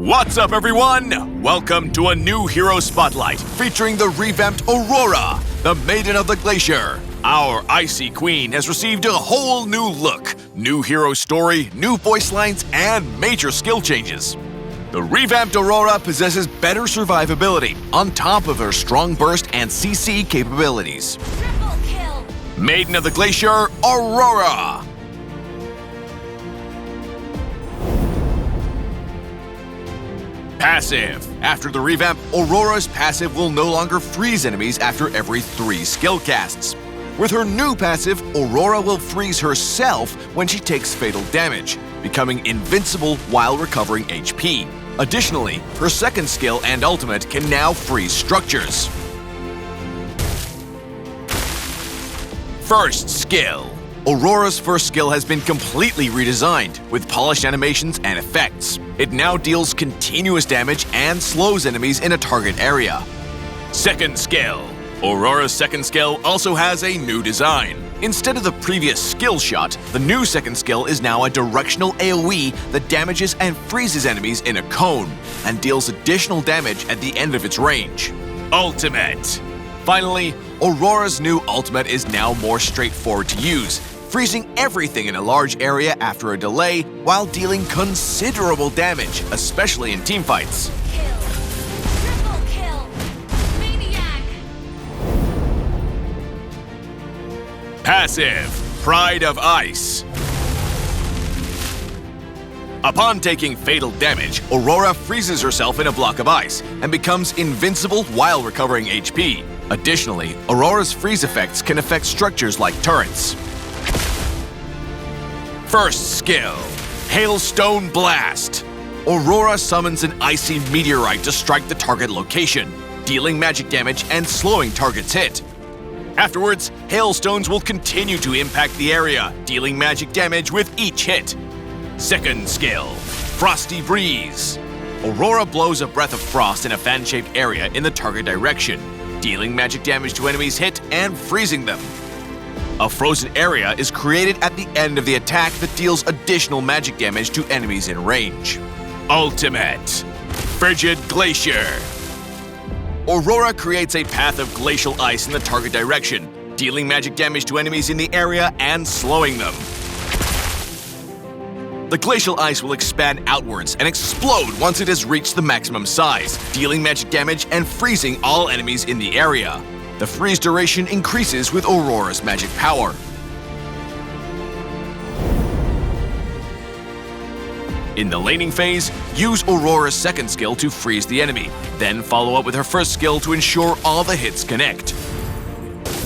What's up, everyone? Welcome to a new hero spotlight featuring the revamped Aurora, the Maiden of the Glacier. Our icy queen has received a whole new look, new hero story, new voice lines, and major skill changes. The revamped Aurora possesses better survivability on top of her strong burst and CC capabilities. Triple kill! Maiden of the Glacier, Aurora! Passive. After the revamp, Aurora's passive will no longer freeze enemies after every 3 skill casts. With her new passive, Aurora will freeze herself when she takes fatal damage, becoming invincible while recovering HP. Additionally, her second skill and ultimate can now freeze structures. First skill. Aurora's first skill has been completely redesigned, with polished animations and effects. It now deals continuous damage and slows enemies in a target area. Second skill. Aurora's second skill also has a new design. Instead of the previous skill shot, the new second skill is now a directional AoE that damages and freezes enemies in a cone, and deals additional damage at the end of its range. Ultimate. Finally, Aurora's new ultimate is now more straightforward to use, freezing everything in a large area after a delay while dealing considerable damage, especially in teamfights. Kill! Triple kill! Maniac! Passive. Pride of Ice. Upon taking fatal damage, Aurora freezes herself in a block of ice and becomes invincible while recovering HP. Additionally, Aurora's freeze effects can affect structures like turrets. First skill. Hailstone Blast. Aurora summons an icy meteorite to strike the target location, dealing magic damage and slowing target's hit. Afterwards, hailstones will continue to impact the area, dealing magic damage with each hit. Second skill. Frosty Breeze. Aurora blows a breath of frost in a fan-shaped area in the target direction, dealing magic damage to enemies hit and freezing them. A frozen area is created at the end of the attack that deals additional magic damage to enemies in range. Ultimate. Frigid Glacier. Aurora creates a path of glacial ice in the target direction, dealing magic damage to enemies in the area and slowing them. The glacial ice will expand outwards and explode once it has reached the maximum size, dealing magic damage and freezing all enemies in the area. The freeze duration increases with Aurora's magic power. In the laning phase, use Aurora's second skill to freeze the enemy, then follow up with her first skill to ensure all the hits connect.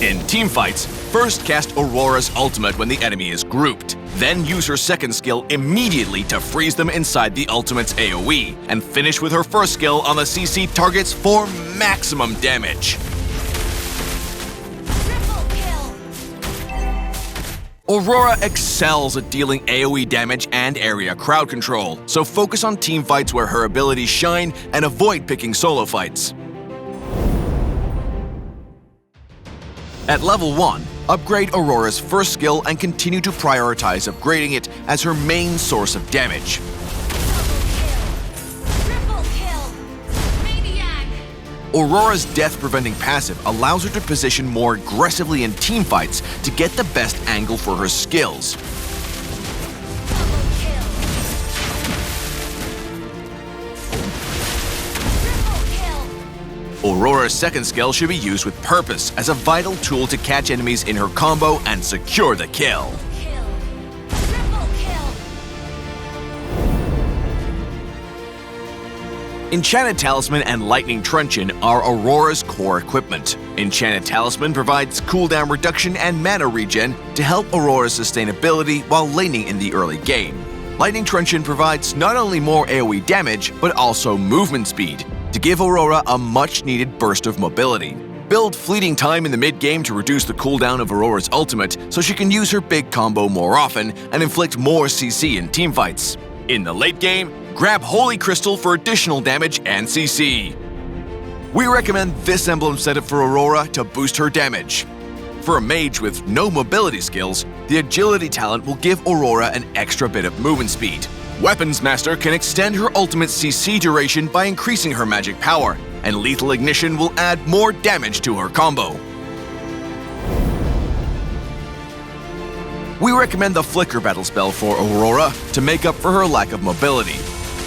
In teamfights, first cast Aurora's ultimate when the enemy is grouped, then use her second skill immediately to freeze them inside the ultimate's AoE, and finish with her first skill on the CC targets for maximum damage. Triple kill! Aurora excels at dealing AoE damage and area crowd control, so focus on teamfights where her abilities shine and avoid picking solo fights. At level 1, upgrade Aurora's first skill and continue to prioritize upgrading it as her main source of damage. Triple kill! Maniac! Aurora's death-preventing passive allows her to position more aggressively in teamfights to get the best angle for her skills. Double kill! Triple kill! Aurora's second skill should be used with purpose as a vital tool to catch enemies in her combo and secure the kill. Kill! Triple kill! Enchanted Talisman and Lightning Truncheon are Aurora's core equipment. Enchanted Talisman provides cooldown reduction and mana regen to help Aurora's sustainability while laning in the early game. Lightning Truncheon provides not only more AoE damage, but also movement speed, to give Aurora a much-needed burst of mobility. Build fleeting time in the mid-game to reduce the cooldown of Aurora's ultimate so she can use her big combo more often and inflict more CC in teamfights. In the late game, grab Holy Crystal for additional damage and CC. We recommend this emblem setup for Aurora to boost her damage. For a mage with no mobility skills, the agility talent will give Aurora an extra bit of movement speed. Weapons Master can extend her ultimate CC duration by increasing her magic power, and Lethal Ignition will add more damage to her combo. We recommend the Flicker battle spell for Aurora to make up for her lack of mobility.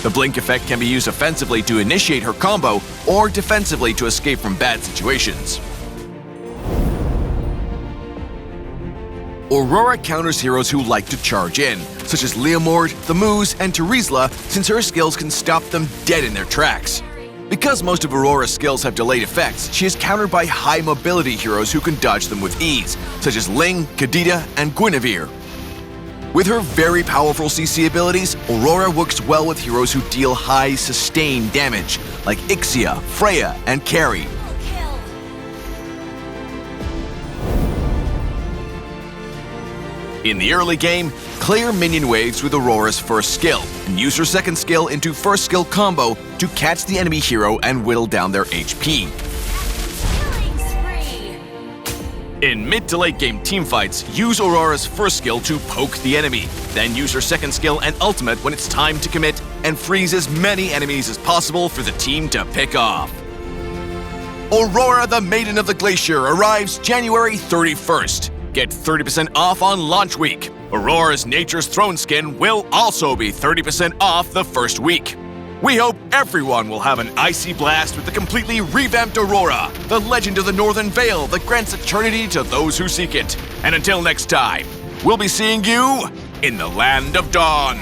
The blink effect can be used offensively to initiate her combo or defensively to escape from bad situations. Aurora counters heroes who like to charge in, such as Leomord, the Moose, and Terizla, since her skills can stop them dead in their tracks. Because most of Aurora's skills have delayed effects, she is countered by high mobility heroes who can dodge them with ease, such as Ling, Kadita, and Guinevere. With her very powerful CC abilities, Aurora works well with heroes who deal high sustained damage, like Ixia, Freya, and Carrie. Triple kill. In the early game, clear minion waves with Aurora's first skill, and use her second skill into first skill combo to catch the enemy hero and whittle down their HP. Killing spree. In mid to late game teamfights, use Aurora's first skill to poke the enemy, then use her second skill and ultimate when it's time to commit, and freeze as many enemies as possible for the team to pick off. Aurora the Maiden of the Glacier arrives January 31st. Get 30% off on launch week. Aurora's Nature's Throne skin will also be 30% off the first week. We hope everyone will have an icy blast with the completely revamped Aurora, the legend of the Northern Vale that grants eternity to those who seek it. And until next time, we'll be seeing you in the Land of Dawn.